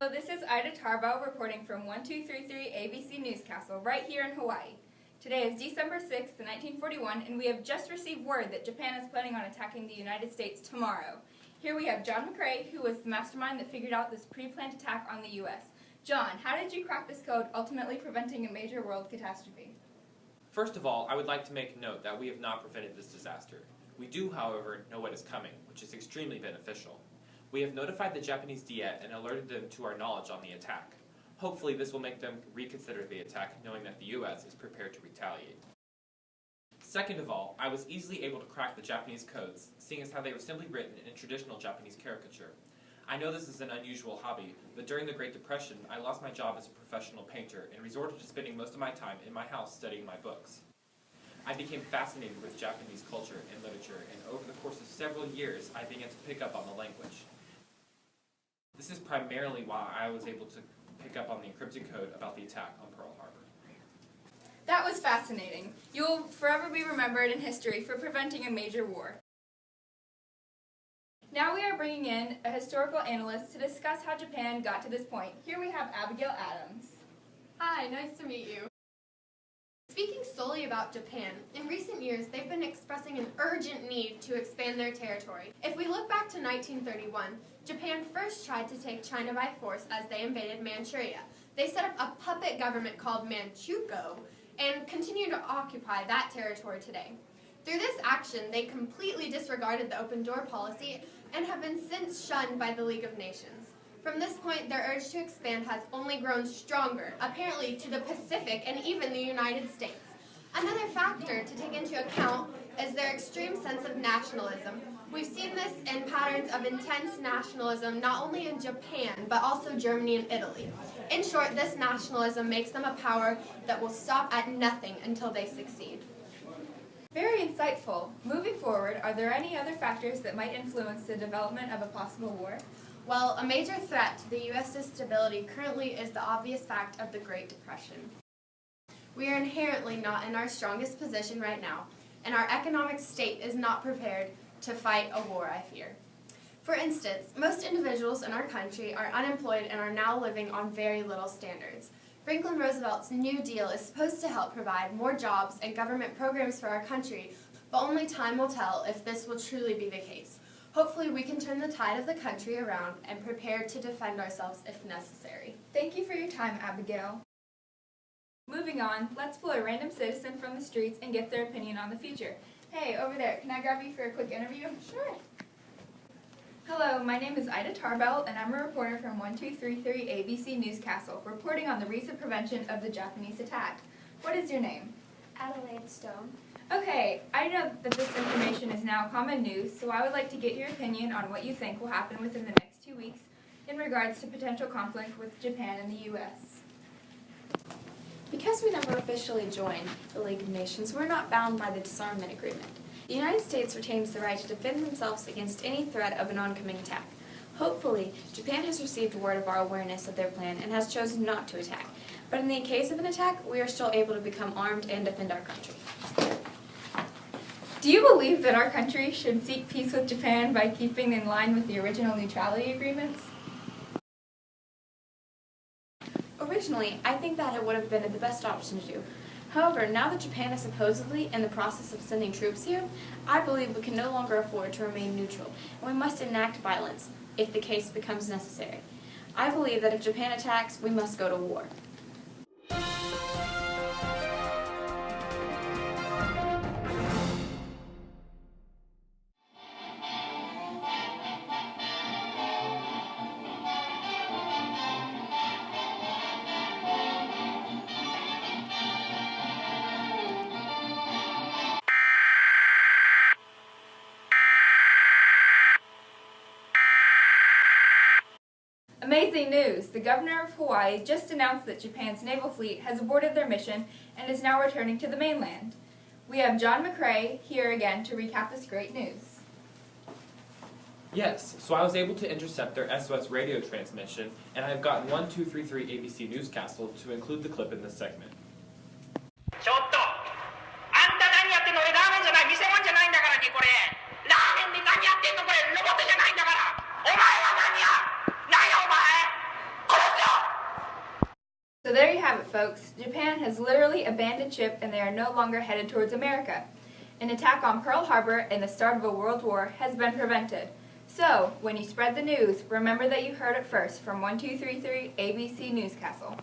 So this is Ida Tarbell reporting from 1233 ABC Newscastle right here in Hawaii. Today is December 6th, 1941, and we have just received word that Japan is planning on attacking the United States tomorrow. Here we have John McCrae, who was the mastermind that figured out this pre-planned attack on the U.S. John, how did you crack this code, ultimately preventing a major world catastrophe? First of all, I would like to make note that we have not prevented this disaster. We do, however, know what is coming, which is extremely beneficial. We have notified the Japanese Diet and alerted them to our knowledge on the attack. Hopefully this will make them reconsider the attack, knowing that the U.S. is prepared to retaliate. Second of all, I was easily able to crack the Japanese codes, seeing as how they were simply written in traditional Japanese caricature. I know this is an unusual hobby, but during the Great Depression, I lost my job as a professional painter and resorted to spending most of my time in my house studying my books. I became fascinated with Japanese culture and literature, and over the course of several years, I began to pick up on the language. This is primarily why I was able to pick up on the encrypted code about the attack on Pearl Harbor. That was fascinating. You will forever be remembered in history for preventing a major war. Now we are bringing in a historical analyst to discuss how Japan got to this point. Here we have Abigail Adams. Hi, nice to meet you. Speaking solely about Japan, in recent years they've been expressing an urgent need to expand their territory. If we look back to 1931, Japan first tried to take China by force as they invaded Manchuria. They set up a puppet government called Manchukuo and continue to occupy that territory today. Through this action, they completely disregarded the open door policy and have been since shunned by the League of Nations. From this point, their urge to expand has only grown stronger, apparently to the Pacific and even the United States. Another factor to take into account is their extreme sense of nationalism. We've seen this in patterns of intense nationalism not only in Japan, but also Germany and Italy. In short, this nationalism makes them a power that will stop at nothing until they succeed. Very insightful. Moving forward, are there any other factors that might influence the development of a possible war? Well, a major threat to the U.S.'s stability currently is the obvious fact of the Great Depression. We are inherently not in our strongest position right now, and our economic state is not prepared to fight a war, I fear. For instance, most individuals in our country are unemployed and are now living on very little standards. Franklin Roosevelt's New Deal is supposed to help provide more jobs and government programs for our country, but only time will tell if this will truly be the case. Hopefully we can turn the tide of the country around and prepare to defend ourselves if necessary. Thank you for your time, Abigail. Moving on, let's pull a random citizen from the streets and get their opinion on the future. Hey, over there, can I grab you for a quick interview? Sure. Hello, my name is Ida Tarbell, and I'm a reporter from 1233 ABC Newscastle, reporting on the recent prevention of the Japanese attack. What is your name? Adelaide Stone. Okay, I know that this information is now common news, so I would like to get your opinion on what you think will happen within the next 2 weeks in regards to potential conflict with Japan and the U.S. Because we never officially joined the League of Nations, we're not bound by the disarmament agreement. The United States retains the right to defend themselves against any threat of an oncoming attack. Hopefully, Japan has received word of our awareness of their plan and has chosen not to attack. But in the case of an attack, we are still able to become armed and defend our country. Do you believe that our country should seek peace with Japan by keeping in line with the original neutrality agreements? Originally, I think that it would have been the best option to do. However, now that Japan is supposedly in the process of sending troops here, I believe we can no longer afford to remain neutral, and we must enact violence if the case becomes necessary. I believe that if Japan attacks, we must go to war. Amazing news! The governor of Hawaii just announced that Japan's naval fleet has aborted their mission and is now returning to the mainland. We have John McCrae here again to recap this great news. Yes, so I was able to intercept their SOS radio transmission, and I have gotten 1233 ABC Newscastle to include the clip in this segment. ちょっとあんた何やってんの？俺ラーメンじゃない、店もんじゃないんだからね、これ。ラーメンで何やってんの？これロボットじゃないんだから。お前は何や？何やお前。この folks. Japan has literally abandoned ship and they are no longer headed towards America. An attack on Pearl Harbor and the start of a world war has been prevented. So, when you spread the news, remember that you heard it first from 1233 ABC Newscastle.